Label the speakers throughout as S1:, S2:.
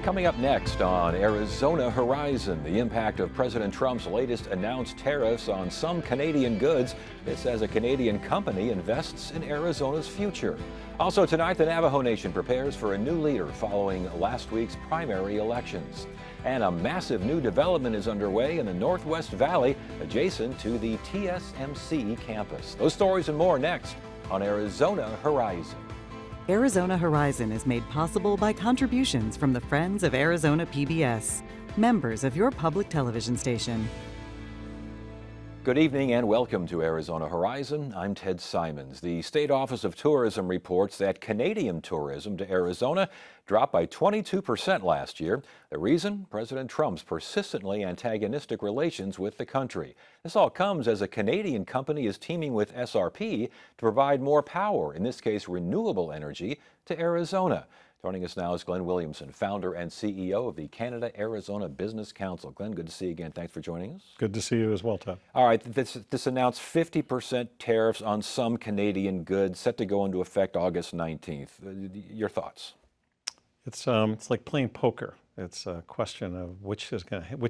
S1: Coming up next on Arizona Horizon, the impact of President Trump's latest announced tariffs on some Canadian goods. This as a Canadian company invests in Arizona's future. Also tonight, the Navajo Nation prepares for a new leader following last week's primary elections. And a massive new development is underway in the Northwest Valley, adjacent to the TSMC campus. Those stories and more next on Arizona Horizon.
S2: Arizona Horizon is made possible by contributions from the Friends of Arizona PBS, members of your public television station.
S1: Good evening and welcome to Arizona Horizon. I'm Ted Simons. The State Office of Tourism reports that Canadian tourism to Arizona dropped by 22% last year. The reason? President Trump's persistently antagonistic relations with the country. This all comes as a Canadian company is teaming with SRP to provide more power, in this case renewable energy, to Arizona. Joining us now is Glenn Williamson, founder and CEO of the Canada-Arizona Business Council. Glenn, good to see you again. Thanks for joining us.
S3: Good to see you as well, Ted.
S1: All right, this announced 50% tariffs on some Canadian goods set to go into effect August 19th. Your thoughts?
S3: It's like playing poker. It's a question of which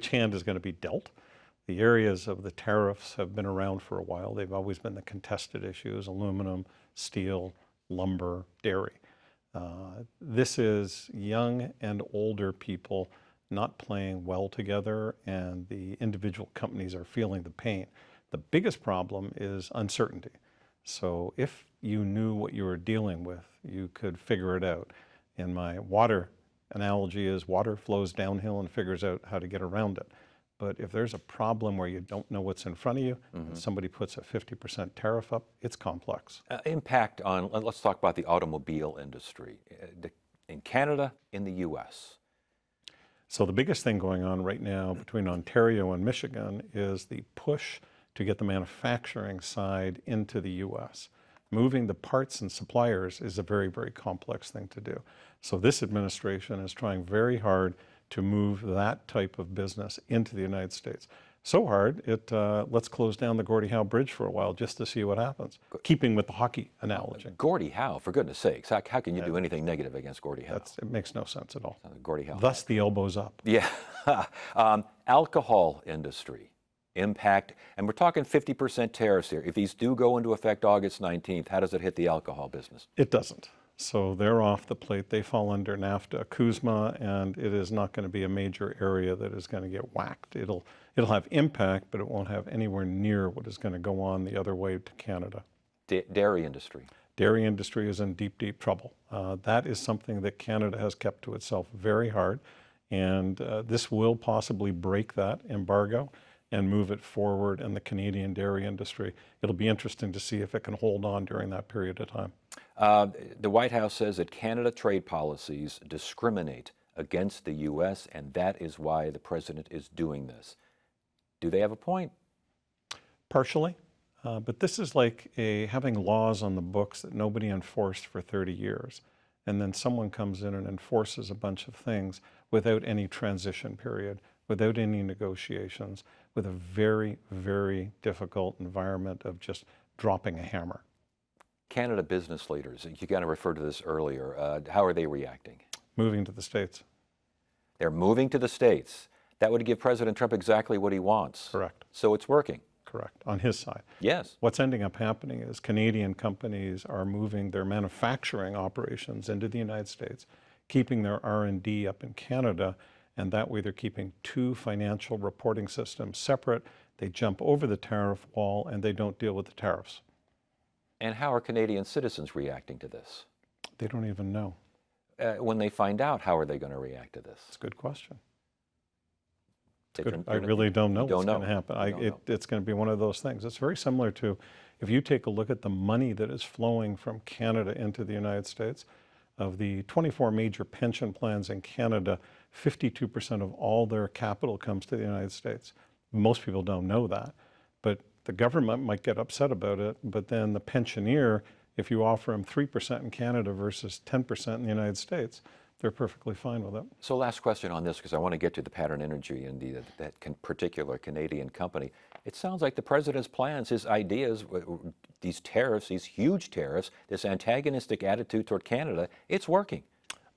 S3: hand is going to be dealt. The areas of the tariffs have been around for a while. They've always been the contested issues: aluminum, steel, lumber, dairy. This is young and older people not playing well together, and the individual companies are feeling the pain. The biggest problem is uncertainty. So if you knew what you were dealing with, you could figure it out. And my water analogy is water flows downhill and figures out how to get around it. But if there's a problem where you don't know what's in front of you, and somebody puts a 50% tariff up, it's complex.
S1: Impact on, let's talk about the automobile industry in Canada, in the U.S.
S3: So the biggest thing going on right now between Ontario and Michigan is the push to get the manufacturing side into the U.S. Moving the parts and suppliers is a very, very complex thing to do. So this administration is trying very hard to move that type of business into the United States. So hard, let's close down the Gordie Howe Bridge for a while just to see what happens, keeping with the hockey analogy.
S1: Gordie Howe, for goodness sakes, how can you do anything negative against Gordie Howe?
S3: It makes no sense at all.
S1: Gordie Howe.
S3: Thus the elbows up.
S1: Yeah. Alcohol industry impact, and we're talking 50% tariffs here. If these do go into effect August 19th, how does it hit the alcohol business?
S3: It doesn't. So they're off the plate. They fall under NAFTA, CUSMA, and it is not going to be a major area that is going to get whacked. It'll have impact, but it won't have anywhere near what is going to go on the other way to Canada.
S1: Dairy industry.
S3: Dairy industry is in deep, deep trouble. That is something that Canada has kept to itself very hard, and this will possibly break that embargo and move it forward in the Canadian dairy industry. It'll be interesting to see if it can hold on during that period of time.
S1: The White House says that Canada trade policies discriminate against the U.S., and that is why the president is doing this. Do they have a point?
S3: Partially, but this is like having laws on the books that nobody enforced for 30 years, and then someone comes in and enforces a bunch of things without any transition period, without any negotiations, with a very, very difficult environment of just dropping a hammer.
S1: Canada business leaders, you kind of referred to this earlier. How are they reacting?
S3: Moving to the States.
S1: They're moving to the States. That would give President Trump exactly what he wants.
S3: Correct.
S1: So it's working.
S3: Correct, on his side.
S1: Yes.
S3: What's ending up happening is Canadian companies are moving their manufacturing operations into the United States, keeping their R&D up in Canada, and that way they're keeping two financial reporting systems separate. They jump over the tariff wall and they don't deal with the tariffs.
S1: And how are Canadian citizens reacting to this?
S3: They don't even know.
S1: When they find out, how are they going to react to this?
S3: It's a good question.
S1: I
S3: I really don't know what's going to happen. It's going to be one of those things. It's very similar to, if you take a look at the money that is flowing from Canada into the United States, of the 24 major pension plans in Canada, 52% of all their capital comes to the United States. Most people don't know that, but the government might get upset about it, but then the pensioner, if you offer them 3% in Canada versus 10% in the United States, they're perfectly fine with it.
S1: So last question on this, because I want to get to the Pattern Energy and that particular Canadian company. It sounds like the president's plans, his ideas, these tariffs, these huge tariffs, this antagonistic attitude toward Canada, it's working.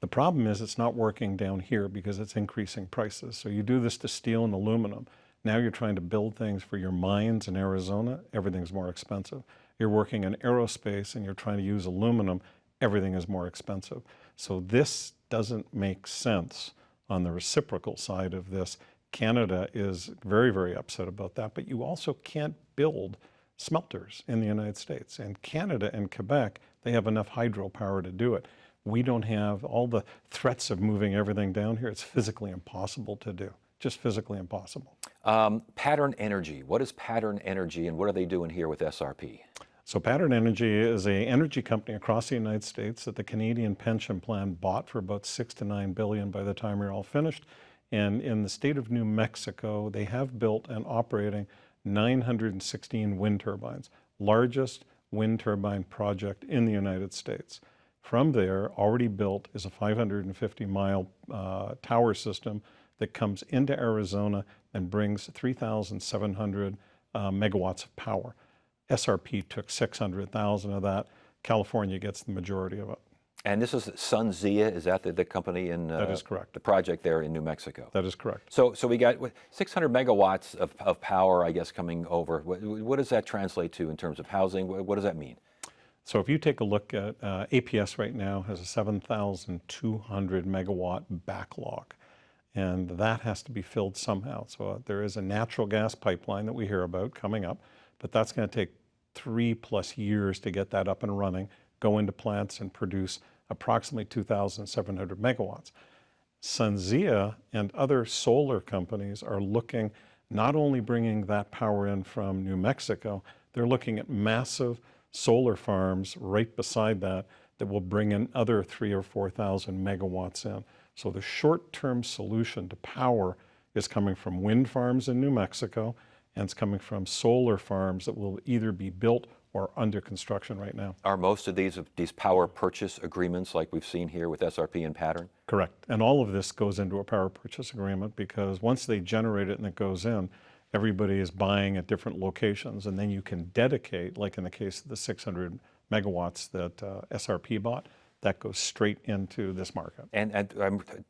S3: The problem is it's not working down here because it's increasing prices. So you do this to steel and aluminum. Now you're trying to build things for your mines in Arizona, everything's more expensive. You're working in aerospace and you're trying to use aluminum, everything is more expensive. So this doesn't make sense on the reciprocal side of this. Canada is very, very upset about that, but you also can't build smelters in the United States. And Canada and Quebec, they have enough hydropower to do it. We don't have all the threats of moving everything down here. It's physically impossible to do, just physically impossible.
S1: Pattern Energy, what is Pattern Energy and what are they doing here with SRP?
S3: So Pattern Energy is an energy company across the United States that the Canadian Pension Plan bought for about $6 to $9 billion by the time we're all finished. And in the state of New Mexico, they have built and operating 916 wind turbines, largest wind turbine project in the United States. From there, already built is a 550-mile tower system that comes into Arizona and brings 3,700 megawatts of power. SRP took 600,000 of that. California gets the majority of it.
S1: And this is SunZia, is that the company in
S3: That is correct.
S1: the project there in New Mexico?
S3: That is correct.
S1: So we got 600 megawatts of power, I guess, coming over. What does that translate to in terms of housing? What does that mean?
S3: So if you take a look at APS right now has a 7,200 megawatt backlog, and that has to be filled somehow. So there is a natural gas pipeline that we hear about coming up, but that's going to take 3+ years to get that up and running, go into plants and produce approximately 2,700 megawatts. SunZia and other solar companies are looking not only bringing that power in from New Mexico, they're looking at massive solar farms right beside that that will bring in other 3,000 or 4,000 megawatts in. So the short-term solution to power is coming from wind farms in New Mexico, and it's coming from solar farms that will either be built or under construction right now.
S1: Are most of these power purchase agreements like we've seen here with SRP and Pattern?
S3: Correct. And all of this goes into a power purchase agreement because once they generate it and it goes in, everybody is buying at different locations, and then you can dedicate, like in the case of the 600 megawatts that SRP bought, that goes straight into this market.
S1: And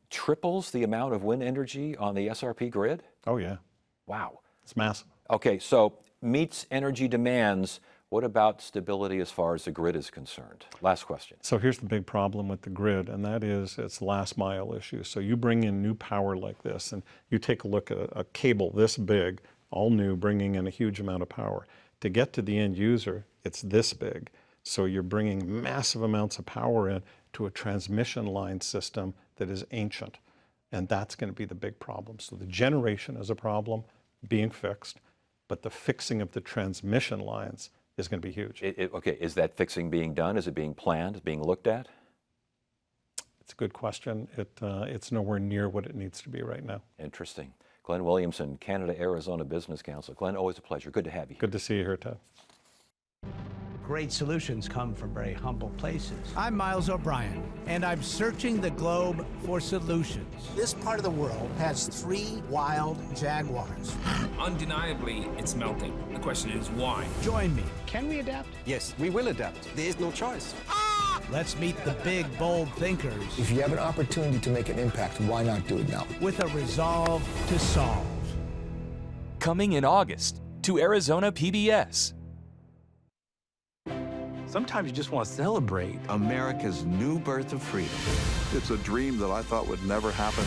S1: triples the amount of wind energy on the SRP grid?
S3: Oh yeah.
S1: Wow.
S3: It's massive.
S1: Okay, so meets energy demands. What about stability as far as the grid is concerned? Last question.
S3: So here's the big problem with the grid, and that is its the last mile issue. So you bring in new power like this, and you take a look at a cable this big, all new, bringing in a huge amount of power. To get to the end user, it's this big. So you're bringing massive amounts of power in to a transmission line system that is ancient, and that's going to be the big problem. So the generation is a problem being fixed, but the fixing of the transmission lines is going to be huge.
S1: Okay, is that fixing being done? Is it being planned, being looked at?
S3: It's a good question. It's nowhere near what it needs to be right now.
S1: Interesting. Glenn Williamson, Canada-Arizona Business Council. Glenn, always a pleasure. Good to have you.
S3: Good to see you here, Ted.
S4: Great solutions come from very humble places.
S5: I'm Miles O'Brien, and I'm searching the globe for solutions. This part of the world has 3 wild jaguars.
S6: Undeniably, it's melting. The question is why?
S5: Join me.
S4: Can we adapt?
S7: Yes, we will adapt. There is no choice.
S5: Let's meet the big, bold thinkers
S8: If you have an opportunity to make an impact, why not do it now?
S5: with a resolve to solve.
S9: Coming in August to Arizona PBS.
S10: Sometimes you just want to celebrate America's new birth of freedom.
S11: It's a dream that I thought would never happen.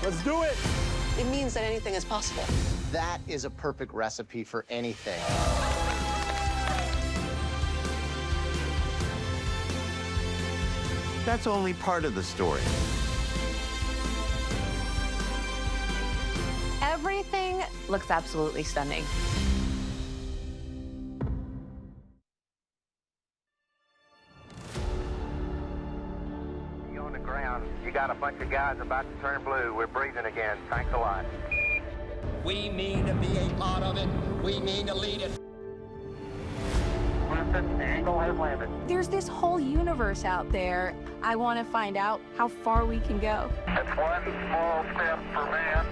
S10: Let's do it!
S12: It means that anything is possible.
S13: That is a perfect recipe for anything.
S10: That's only part of the story.
S12: Everything looks absolutely stunning.
S13: You on the ground, you got a bunch of guys about to turn blue. We're breathing again. Thanks a lot.
S14: We mean to be a part of it. We mean to lead it.
S13: Eagle has landed.
S15: There's this whole universe out there. I want to find out how far we can go.
S13: It's one small step for man,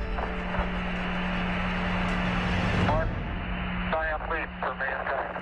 S13: one giant leap for mankind.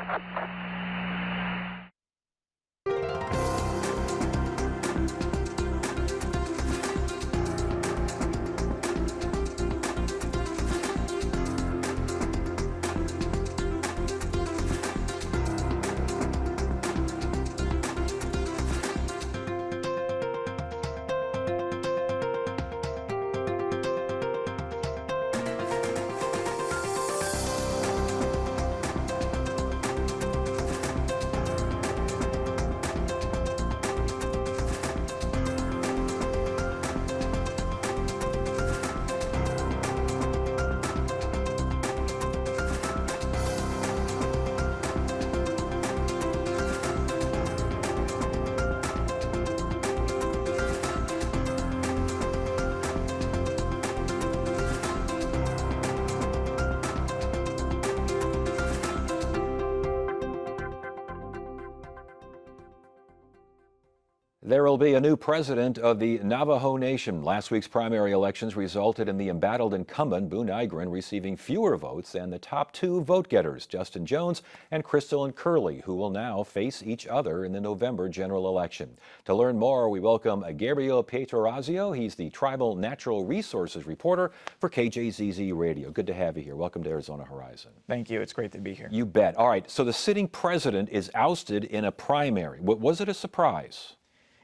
S1: There will be a new president of the Navajo Nation. Last week's primary elections resulted in the embattled incumbent, Boo Nygren, receiving fewer votes than the top two vote-getters, Justin Jones and Crystalline Curley, who will now face each other in the November general election. To learn more, we welcome Gabriel Pietrorazio. He's the Tribal Natural Resources reporter for KJZZ Radio. Good to have you here. Welcome to Arizona Horizon.
S16: Thank you. It's great to be here.
S1: You bet. All right, so the sitting president is ousted in a primary. Was it a surprise?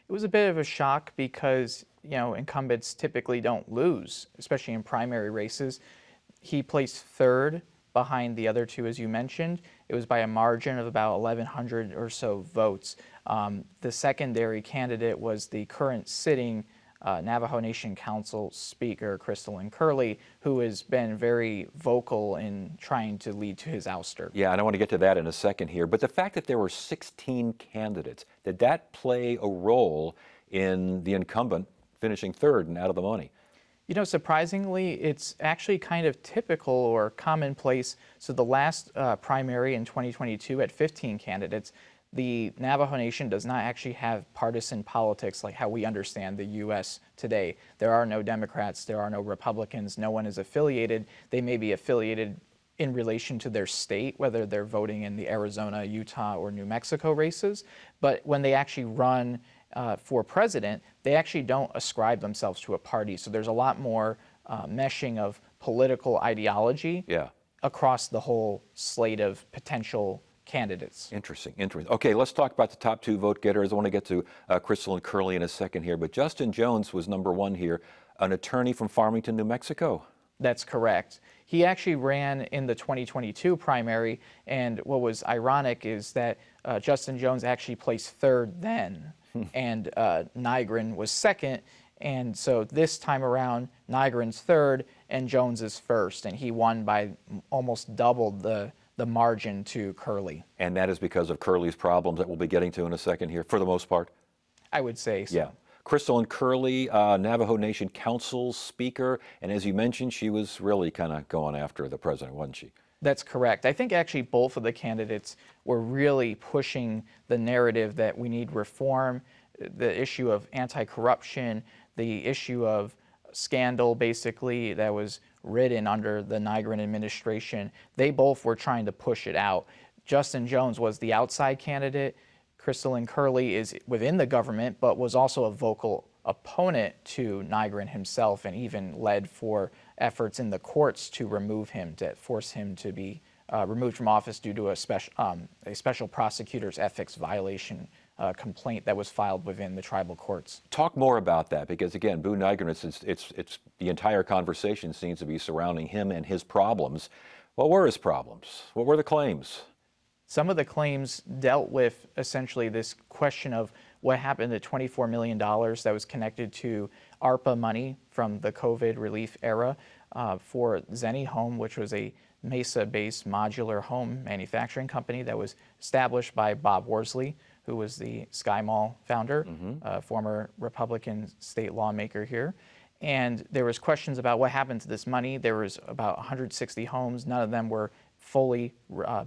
S16: It was a bit of a shock because, incumbents typically don't lose, especially in primary races. He placed third behind the other two, as you mentioned. It was by a margin of about 1,100 or so votes. The secondary candidate was the current sitting Navajo Nation Council Speaker, Crystalline Curley, who has been very vocal in trying to lead to his ouster.
S1: Yeah, and I want to get to that in a second here. But the fact that there were 16 candidates, did that play a role in the incumbent finishing third and out of the money?
S16: Surprisingly, it's actually kind of typical or commonplace. So the last primary in 2022 had 15 candidates. The Navajo Nation does not actually have partisan politics like how we understand the U.S. today. There are no Democrats, there are no Republicans, no one is affiliated. They may be affiliated in relation to their state, whether they're voting in the Arizona, Utah, or New Mexico races. But when they actually run for president, they actually don't ascribe themselves to a party. So there's a lot more meshing of political ideology across the whole slate of potential candidates.
S1: Interesting. Okay, let's talk about the top two vote getters. I want to get to Crystalline Curley in a second here, but Justin Jones was number one here, an attorney from Farmington, New Mexico.
S16: That's correct. He actually ran in the 2022 primary, and what was ironic is that Justin Jones actually placed third then, and Nygren was second, and so this time around, Nygren's third and Jones is first, and he won by almost doubled the margin to Curley.
S1: And that is because of Curley's problems that we'll be getting to in a second here, for the most part?
S16: I would say so.
S1: Yeah. Crystalline Curley, Navajo Nation Council Speaker, and as you mentioned, she was really kind of going after the president, wasn't she?
S16: That's correct. I think actually both of the candidates were really pushing the narrative that we need reform, the issue of anti-corruption, the issue of scandal, basically, that was ridden under the Nygren administration. They both were trying to push it out. Justin Jones was the outside candidate. Crystalline Curley is within the government, but was also a vocal opponent to Nygren himself, and even led for efforts in the courts to remove him, to force him to be removed from office due to a special prosecutor's ethics violation complaint that was filed within the tribal courts.
S1: Talk more about that, because again, Boo Nygren, it's the entire conversation seems to be surrounding him and his problems. What were his problems? What were the claims?
S16: Some of the claims dealt with essentially this question of what happened to $24 million that was connected to ARPA money from the COVID relief era for Zenny Home, which was a Mesa-based modular home manufacturing company that was established by Bob Worsley, who was the Sky Mall founder, former Republican state lawmaker here. And there was questions about what happened to this money. There was about 160 homes. None of them were fully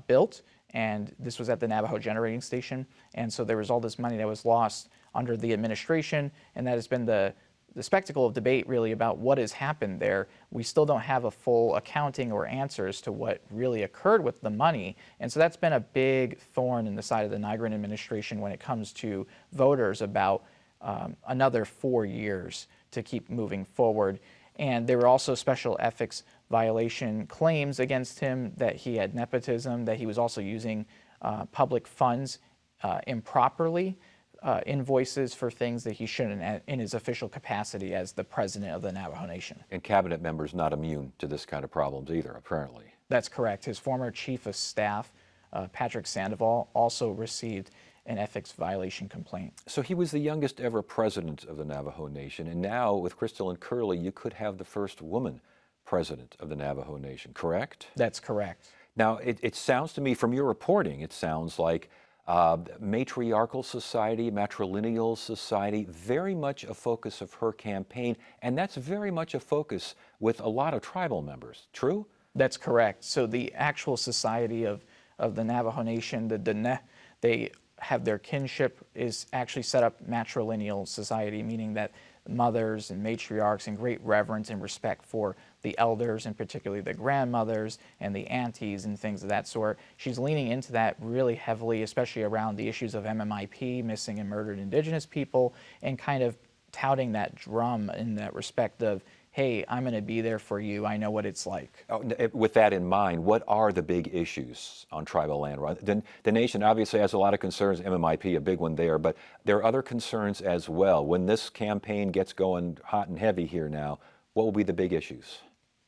S16: built. And this was at the Navajo Generating Station. And so there was all this money that was lost under the administration. And that has been the spectacle of debate, really, about what has happened there. We still don't have a full accounting or answers to what really occurred with the money. And so that's been a big thorn in the side of the Nygren administration when it comes to voters about another 4 years to keep moving forward. And there were also special ethics violation claims against him, that he had nepotism, that he was also using public funds improperly, invoices for things that he shouldn't in his official capacity as the president of the Navajo Nation.
S1: And cabinet members not immune to this kind of problems either, apparently.
S16: That's correct. His former chief of staff, Patrick Sandoval, also received an ethics violation complaint.
S1: So he was the youngest ever president of the Navajo Nation, and now with Crystalline Curley, you could have the first woman president of the Navajo Nation, correct?
S16: That's correct.
S1: Now, it sounds to me, from your reporting, it sounds like matriarchal society, matrilineal society, very much a focus of her campaign, and that's very much a focus with a lot of tribal members, true?
S16: That's correct. So the actual society of the Navajo Nation, the Diné, they have their kinship is actually set up matrilineal society, meaning that mothers and matriarchs and great reverence and respect for the elders, and particularly the grandmothers and the aunties and things of that sort. She's leaning into that really heavily, especially around the issues of MMIP, missing and murdered Indigenous people, and kind of touting that drum in that respect of, hey, I'm going to be there for you. I know what it's like.
S1: With that in mind, what are the big issues on tribal land? The nation obviously has a lot of concerns, MMIP, a big one there, but there are other concerns as well. When this campaign gets going hot and heavy here now, what will be the big issues?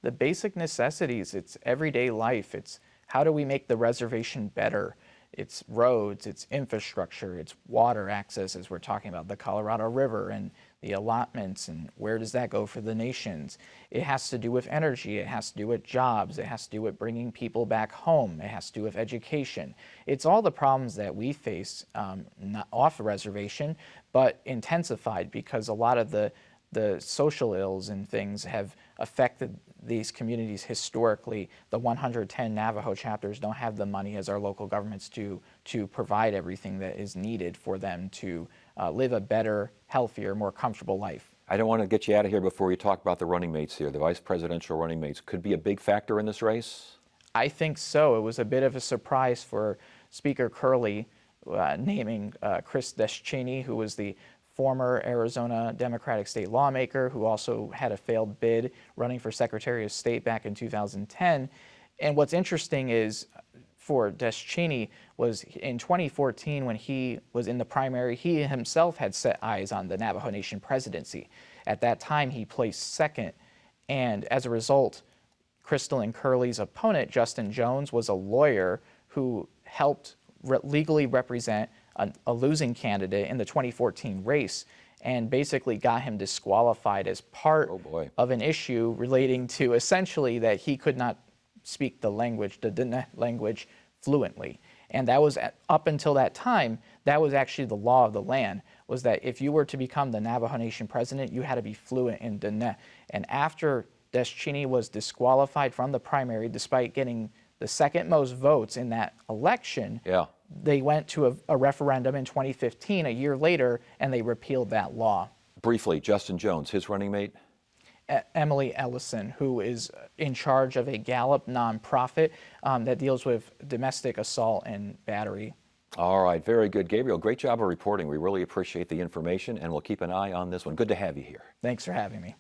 S16: The basic necessities, it's everyday life. It's how do we make the reservation better? It's roads, it's infrastructure, it's water access, as we're talking about the Colorado River and the allotments, and where does that go for the nations? It has to do with energy, it has to do with jobs, it has to do with bringing people back home, it has to do with education. It's all the problems that we face not off the reservation, but intensified because a lot of the social ills and things have affected these communities historically. The 110 Navajo chapters don't have the money as our local governments do to provide everything that is needed for them to live a better, healthier, more comfortable life.
S1: I don't want to get you out of here before you talk about the running mates here. The vice presidential running mates could be a big factor in this race?
S16: I think so. It was a bit of a surprise for Speaker Curley naming Chris Descheny, who was the former Arizona Democratic state lawmaker who also had a failed bid running for Secretary of State back in 2010. And what's interesting is for Descheny was in 2014 when he was in the primary, he himself had set eyes on the Navajo Nation presidency. At that time, he placed second. And as a result, Crystal and Curley's opponent, Justin Jones, was a lawyer who helped legally represent a losing candidate in the 2014 race and basically got him disqualified as part of an issue relating to essentially that he could not speak the language, the Diné language, fluently. And that was, up until that time, that was actually the law of the land, was that if you were to become the Navajo Nation president, you had to be fluent in Diné. And after Descheny was disqualified from the primary, despite getting the second most votes in that election, they went to a referendum in 2015, a year later, and they repealed that law.
S1: Briefly, Justin Jones, his running mate?
S16: Emily Ellison, who is in charge of a Gallup nonprofit that deals with domestic assault and battery.
S1: All right, very good. Gabriel, great job of reporting. We really appreciate the information, and we'll keep an eye on this one. Good to have you here.
S16: Thanks for having me.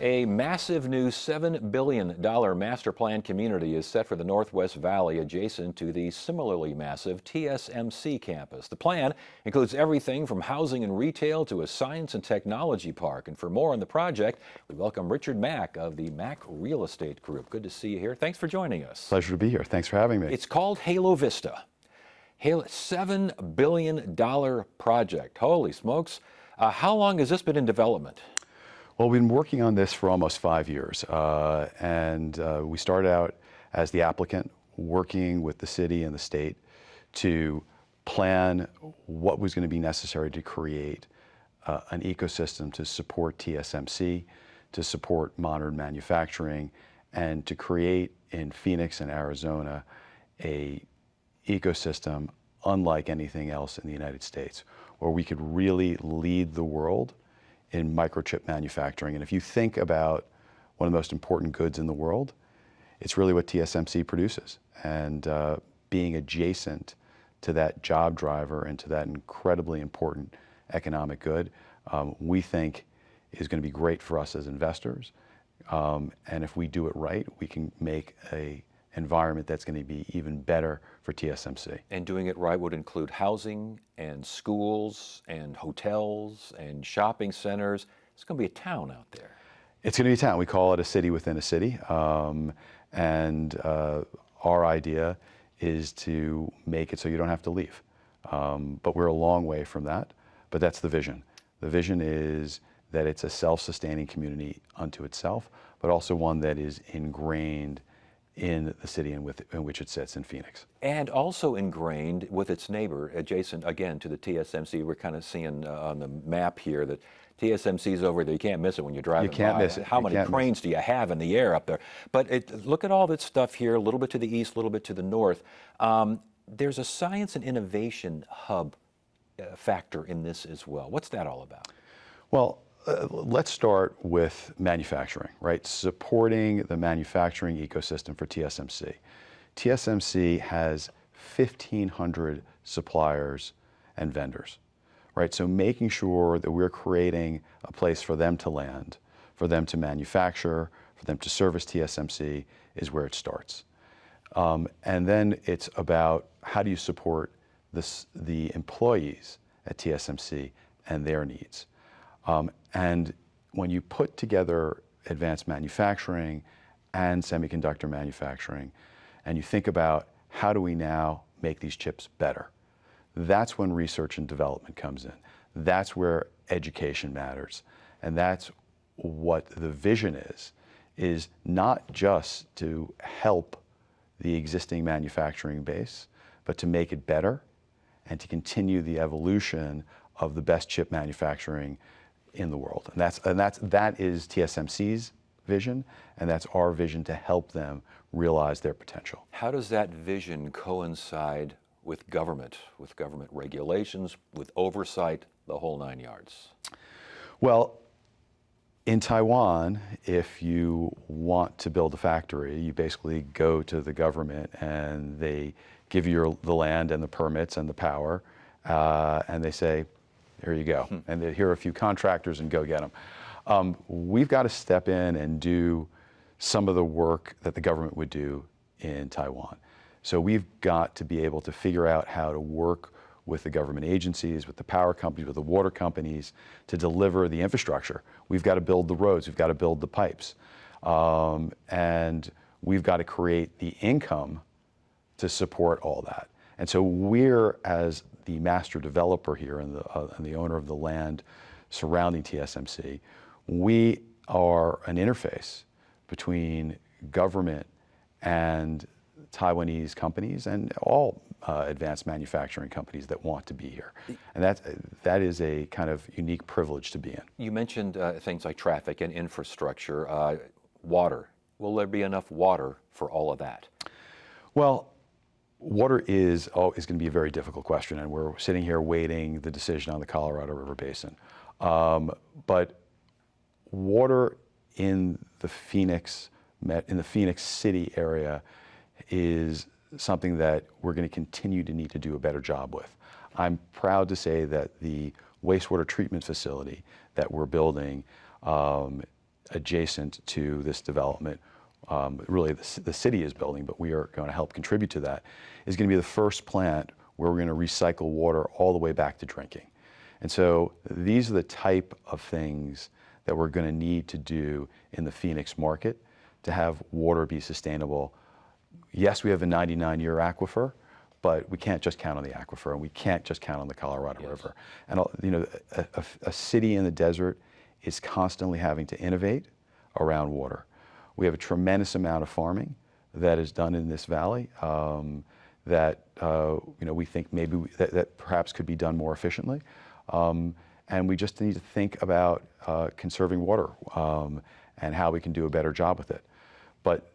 S1: A massive new $7 billion master plan community is set for the Northwest Valley adjacent to the similarly massive TSMC campus. The plan includes everything from housing and retail to a science and technology park. And for more on the project, we welcome Richard Mack of the Mack Real Estate Group. Good to see you here. Thanks for joining us.
S17: Pleasure to be here. Thanks for having me.
S1: It's called Halo Vista. $7 billion project. Holy smokes. How long has this been in development?
S17: Well, we've been working on this for almost 5 years, and we started out as the applicant, working with the city and the state to plan what was going to be necessary to create an ecosystem to support TSMC, to support modern manufacturing, and to create in Phoenix and Arizona a ecosystem unlike anything else in the United States, where we could really lead the world in microchip manufacturing. And if you think about one of the most important goods in the world, it's really what TSMC produces. And being adjacent to that job driver and to that incredibly important economic good, we think is going to be great for us as investors. And if we do it right, we can make an environment that's going to be even better for TSMC.
S1: And doing it right would include housing and schools and hotels and shopping centers. It's going to be a town out there.
S17: It's going to be a town. We call it a city within a city. And our idea is to make it so you don't have to leave. But we're a long way from that. But that's the vision. The vision is that it's a self-sustaining community unto itself, but also one that is ingrained in the city in which it sits in Phoenix.
S1: And also ingrained with its neighbor, adjacent again to the TSMC. We're kind of seeing on the map here that TSMC's over there. You can't miss it when you're driving by.
S17: You can't miss it.
S1: How many cranes do you have in the air up there? But look at all this stuff here, a little bit to the east, a little bit to the north. There's a science and innovation hub factor in this as well. What's that all about?
S17: Well, let's start with manufacturing, right? Supporting the manufacturing ecosystem for TSMC. TSMC has 1,500 suppliers and vendors, right? So making sure that we're creating a place for them to land, for them to manufacture, for them to service TSMC is where it starts. And then it's about how do you support the employees at TSMC and their needs. And when you put together advanced manufacturing and semiconductor manufacturing, and you think about how do we now make these chips better, that's when research and development comes in. That's where education matters. And that's what the vision is not just to help the existing manufacturing base, but to make it better and to continue the evolution of the best chip manufacturing in the world. And that is TSMC's vision, and that's our vision to help them realize their potential.
S1: How does that vision coincide with government regulations, with oversight, the whole 9 yards?
S17: Well, in Taiwan, if you want to build a factory, you basically go to the government and they give you the land and the permits and the power, and they say, here you go. And here are a few contractors and go get them. We've got to step in and do some of the work that the government would do in Taiwan. So we've got to be able to figure out how to work with the government agencies, with the power companies, with the water companies to deliver the infrastructure. We've got to build the roads, we've got to build the pipes. And we've got to create the income to support all that. And so we're, as the master developer here and the owner of the land surrounding TSMC, we are an interface between government and Taiwanese companies and all advanced manufacturing companies that want to be here. And that is a kind of unique privilege to be in.
S1: You mentioned things like traffic and infrastructure, water. Will there be enough water for all of that?
S17: Well, water is going to be a very difficult question, and we're sitting here waiting the decision on the Colorado River Basin. But water in the Phoenix City area is something that we're going to continue to need to do a better job with. I'm proud to say that the wastewater treatment facility that we're building adjacent to this development, really the city is building, but we are going to help contribute to that, is going to be the first plant where we're going to recycle water all the way back to drinking. And so these are the type of things that we're going to need to do in the Phoenix market to have water be sustainable. Yes, we have a 99-year aquifer, but we can't just count on the aquifer, and we can't just count on the Colorado River. And a city in the desert is constantly having to innovate around water. We have a tremendous amount of farming that is done in this valley that we think maybe that perhaps could be done more efficiently. And we just need to think about conserving water and how we can do a better job with it. But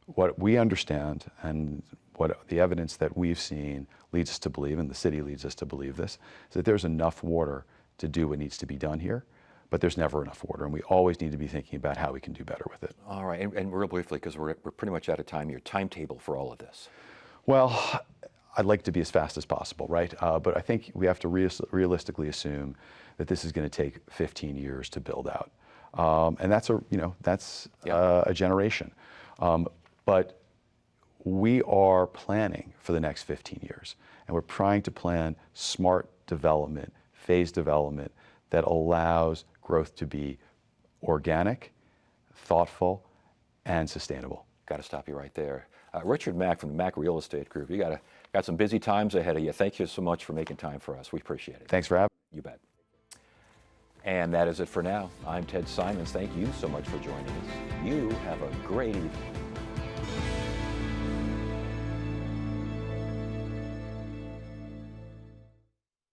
S17: what we understand and what the evidence that we've seen leads us to believe, and the city leads us to believe this, is that there's enough water to do what needs to be done here, but there's never enough water, and we always need to be thinking about how we can do better with it.
S1: All right, and real briefly, because we're pretty much out of time, your timetable for all of this.
S17: Well, I'd like to be as fast as possible, right? But I think we have to realistically assume that this is going to take 15 years to build out, and that's a generation. But we are planning for the next 15 years, and we're trying to plan smart development, phased development that allows growth to be organic, thoughtful, and sustainable.
S1: Got to stop you right there. Richard Mack from the Mack Real Estate Group. You got some busy times ahead of you. Thank you so much for making time for us. We appreciate it.
S17: Thanks for having me.
S1: You bet. And that is it for now. I'm Ted Simons. Thank you so much for joining us. You have a great evening.